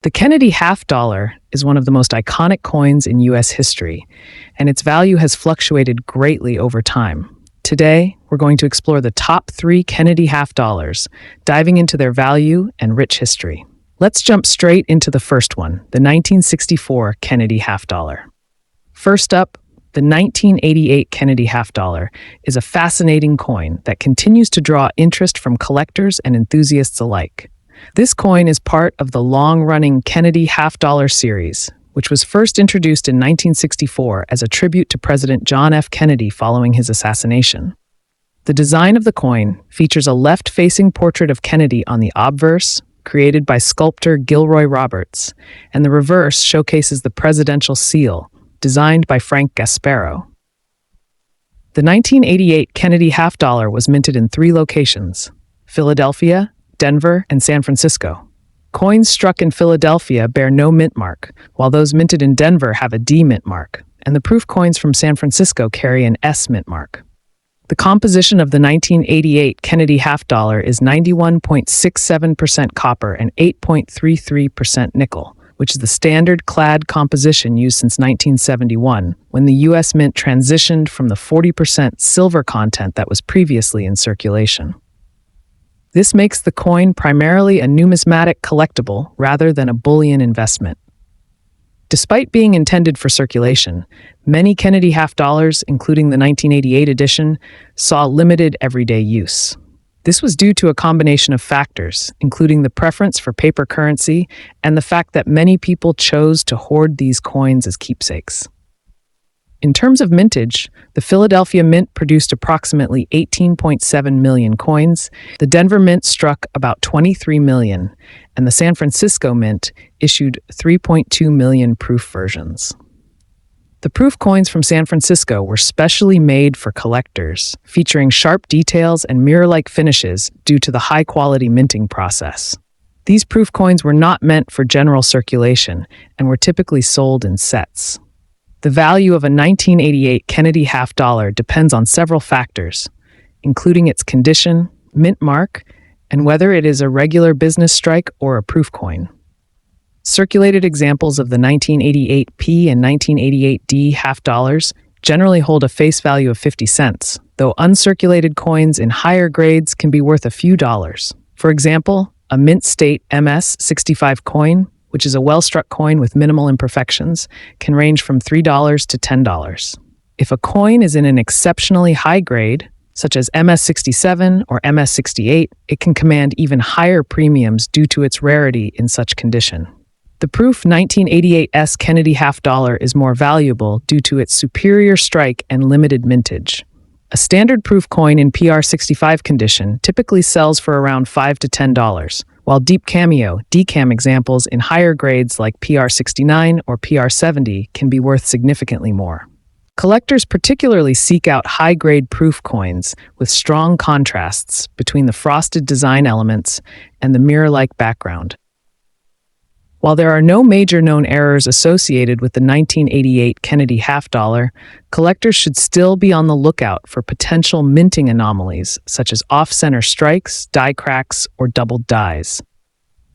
The Kennedy half dollar is one of the most iconic coins in U.S. history, and its value has fluctuated greatly over time. Today, we're going to explore the top 3 Kennedy half dollars, diving into their value and rich history. Let's jump straight into the first one, the 1964 Kennedy half dollar. First up, the 1988 Kennedy half dollar is a fascinating coin that continues to draw interest from collectors and enthusiasts alike. This coin is part of the long-running Kennedy half-dollar series, which was first introduced in 1964 as a tribute to President John F. Kennedy following his assassination. The design of the coin features a left-facing portrait of Kennedy on the obverse, created by sculptor Gilroy Roberts, and the reverse showcases the presidential seal, designed by Frank Gasparro. The 1988 Kennedy half dollar was minted in 3 locations: Philadelphia, Denver, and San Francisco. Coins struck in Philadelphia bear no mint mark, while those minted in Denver have a D mint mark, and the proof coins from San Francisco carry an S mint mark. The composition of the 1988 Kennedy half dollar is 91.67% copper and 8.33% nickel, which is the standard clad composition used since 1971, when the U.S. Mint transitioned from the 40% silver content that was previously in circulation. This makes the coin primarily a numismatic collectible rather than a bullion investment. Despite being intended for circulation, many Kennedy half dollars, including the 1988 edition, saw limited everyday use. This was due to a combination of factors, including the preference for paper currency and the fact that many people chose to hoard these coins as keepsakes. In terms of mintage, the Philadelphia Mint produced approximately 18.7 million coins, the Denver Mint struck about 23 million, and the San Francisco Mint issued 3.2 million proof versions. The proof coins from San Francisco were specially made for collectors, featuring sharp details and mirror-like finishes due to the high-quality minting process. These proof coins were not meant for general circulation and were typically sold in sets. The value of a 1988 Kennedy half dollar depends on several factors, including its condition, mint mark, and whether it is a regular business strike or a proof coin. Circulated examples of the 1988P and 1988D half dollars generally hold a face value of 50 cents, though uncirculated coins in higher grades can be worth a few dollars. For example, a Mint State MS-65 coin, which is a well-struck coin with minimal imperfections, can range from $3 to $10. If a coin is in an exceptionally high grade, such as MS-67 or MS-68, it can command even higher premiums due to its rarity in such condition. The proof 1988S Kennedy half dollar is more valuable due to its superior strike and limited mintage. A standard proof coin in PR65 condition typically sells for around $5 to $10, while deep cameo, DCAM examples in higher grades like PR69 or PR70 can be worth significantly more. Collectors particularly seek out high-grade proof coins with strong contrasts between the frosted design elements and the mirror-like background. While there are no major known errors associated with the 1988 Kennedy half dollar, collectors should still be on the lookout for potential minting anomalies such as off-center strikes, die cracks, or doubled dies.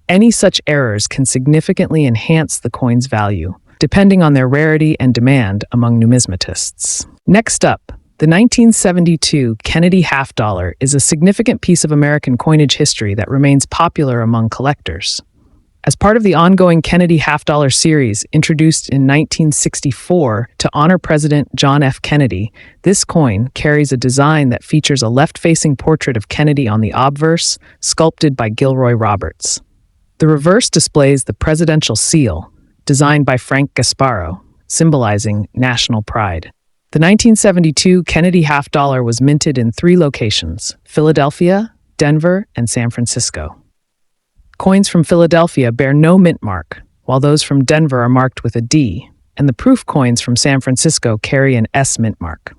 Any such errors can significantly enhance the coin's value, depending on their rarity and demand among numismatists. Next up, the 1972 Kennedy half dollar is a significant piece of American coinage history that remains popular among collectors. As part of the ongoing Kennedy half dollar series introduced in 1964 to honor President John F. Kennedy, this coin carries a design that features a left-facing portrait of Kennedy on the obverse, sculpted by Gilroy Roberts. The reverse displays the presidential seal, designed by Frank Gasparro, symbolizing national pride. The 1972 Kennedy half dollar was minted in 3 locations: Philadelphia, Denver, and San Francisco. Coins from Philadelphia bear no mint mark, while those from Denver are marked with a D, and the proof coins from San Francisco carry an S mint mark.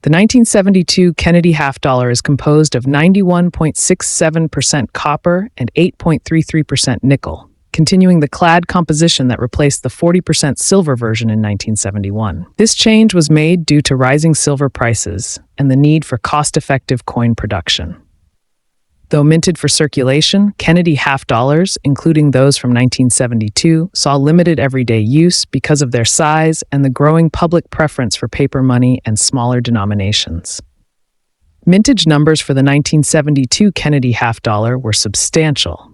The 1972 Kennedy half dollar is composed of 91.67% copper and 8.33% nickel, continuing the clad composition that replaced the 40% silver version in 1971. This change was made due to rising silver prices and the need for cost-effective coin production. Though minted for circulation, Kennedy half dollars, including those from 1972, saw limited everyday use because of their size and the growing public preference for paper money and smaller denominations. Mintage numbers for the 1972 Kennedy half dollar were substantial.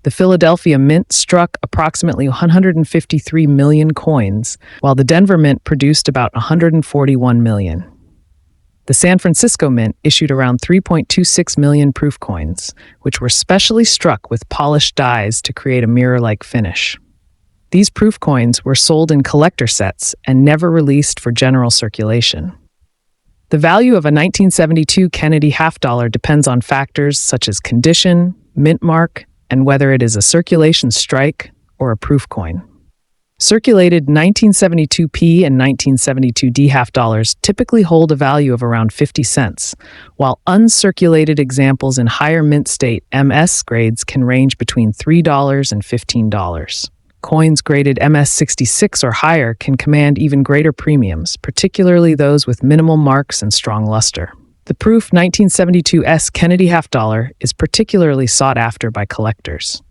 The Philadelphia Mint struck approximately 153 million coins, while the Denver Mint produced about 141 million. The San Francisco Mint issued around 3.26 million proof coins, which were specially struck with polished dies to create a mirror-like finish. These proof coins were sold in collector sets and never released for general circulation. The value of a 1972 Kennedy half dollar depends on factors such as condition, mint mark, and whether it is a circulation strike or a proof coin. Circulated 1972p and 1972d half dollars typically hold a value of around 50 cents, while uncirculated examples in higher mint state MS grades can range between $3 and $15. Coins graded MS66 or higher can command even greater premiums, particularly those with minimal marks and strong luster. The proof 1972S Kennedy half dollar is particularly sought after by collectors.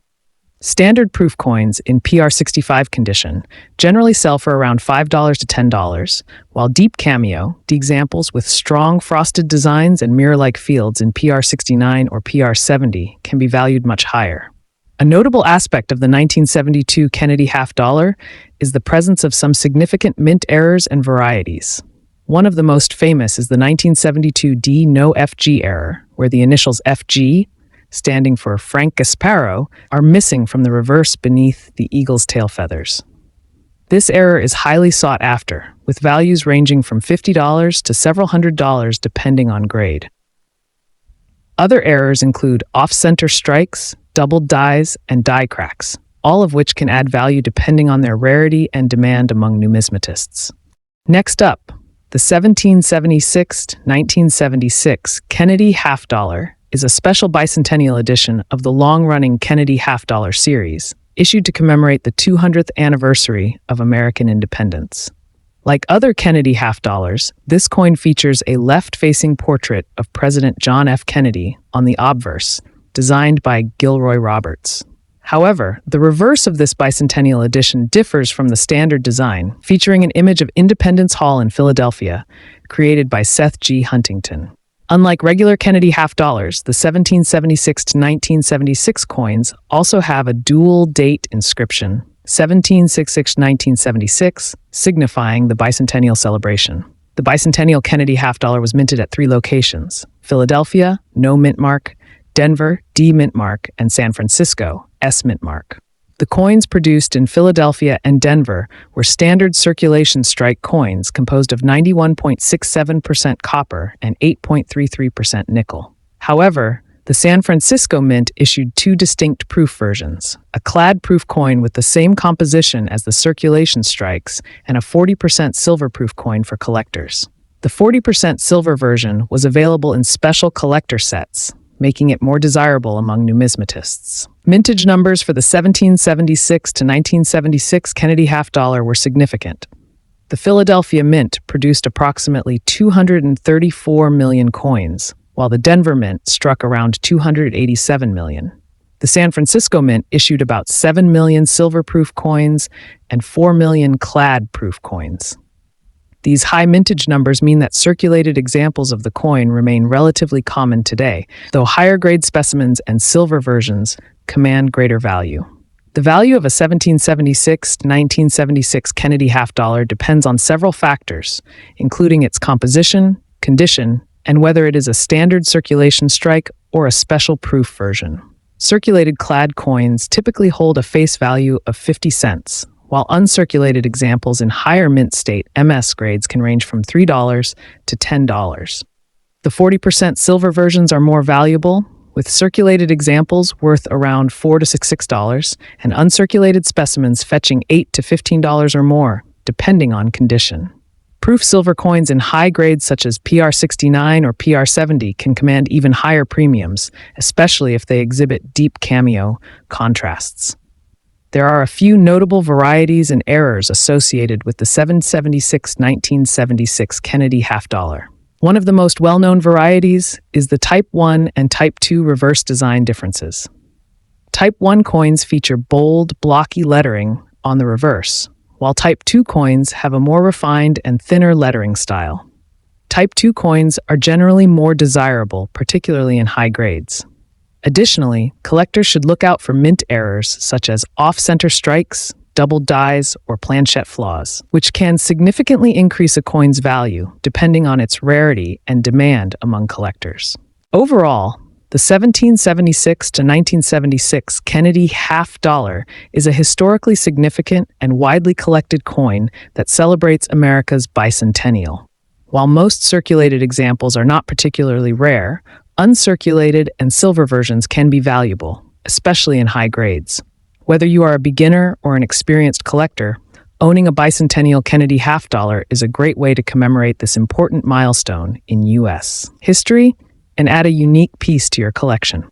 Standard proof coins in PR65 condition generally sell for around $5 to $10, while deep cameo, the examples with strong frosted designs and mirror-like fields in PR69 or PR70 can be valued much higher. A notable aspect of the 1972 Kennedy half dollar is the presence of some significant mint errors and varieties. One of the most famous is the 1972 D no FG error, where the initials FG, standing for Frank Gasparo, are missing from the reverse beneath the eagle's tail feathers. This error is highly sought after, with values ranging from $50 to several $100 depending on grade. Other errors include off-center strikes, doubled dies, and die cracks, all of which can add value depending on their rarity and demand among numismatists. Next up, the 1776-1976 Kennedy half dollar is a special bicentennial edition of the long-running Kennedy half dollar series, issued to commemorate the 200th anniversary of American independence. Like other Kennedy half dollars, this coin features a left-facing portrait of President John F. Kennedy on the obverse, designed by Gilroy Roberts. However, the reverse of this bicentennial edition differs from the standard design, featuring an image of Independence Hall in Philadelphia, created by Seth G. Huntington. Unlike regular Kennedy half dollars, the 1776 to 1976 coins also have a dual date inscription, 1766-1976, signifying the bicentennial celebration. The bicentennial Kennedy half dollar was minted at 3 locations: Philadelphia, no mint mark; Denver, D mint mark; and San Francisco, S mint mark. The coins produced in Philadelphia and Denver were standard circulation strike coins composed of 91.67% copper and 8.33% nickel. However, the San Francisco Mint issued 2 distinct proof versions: a clad proof coin with the same composition as the circulation strikes and a 40% silver proof coin for collectors. The 40% silver version was available in special collector sets, making it more desirable among numismatists. Mintage numbers for the 1776 to 1976 Kennedy half dollar were significant. The Philadelphia Mint produced approximately 234 million coins, while the Denver Mint struck around 287 million. The San Francisco Mint issued about 7 million silver-proof coins and 4 million clad-proof coins. These high mintage numbers mean that circulated examples of the coin remain relatively common today, though higher-grade specimens and silver versions command greater value. The value of a 1776 to 1976 Kennedy half dollar depends on several factors, including its composition, condition, and whether it is a standard circulation strike or a special proof version. Circulated clad coins typically hold a face value of 50 cents, while uncirculated examples in higher mint state MS grades can range from $3 to $10. The 40% silver versions are more valuable, with circulated examples worth around $4 to $6, and uncirculated specimens fetching $8 to $15 or more, depending on condition. Proof silver coins in high grades such as PR69 or PR70 can command even higher premiums, especially if they exhibit deep cameo contrasts. There are a few notable varieties and errors associated with the 776-1976 Kennedy half dollar. One of the most well-known varieties is the Type 1 and Type 2 reverse design differences. Type 1 coins feature bold, blocky lettering on the reverse, while Type 2 coins have a more refined and thinner lettering style. Type 2 coins are generally more desirable, particularly in high grades. Additionally, collectors should look out for mint errors such as off-center strikes, double dies, or planchette flaws, which can significantly increase a coin's value depending on its rarity and demand among collectors. Overall, the 1776 to 1976 Kennedy half dollar is a historically significant and widely collected coin that celebrates America's bicentennial. While most circulated examples are not particularly rare, uncirculated and silver versions can be valuable, especially in high grades. Whether you are a beginner or an experienced collector, owning a bicentennial Kennedy half dollar is a great way to commemorate this important milestone in U.S. history and add a unique piece to your collection.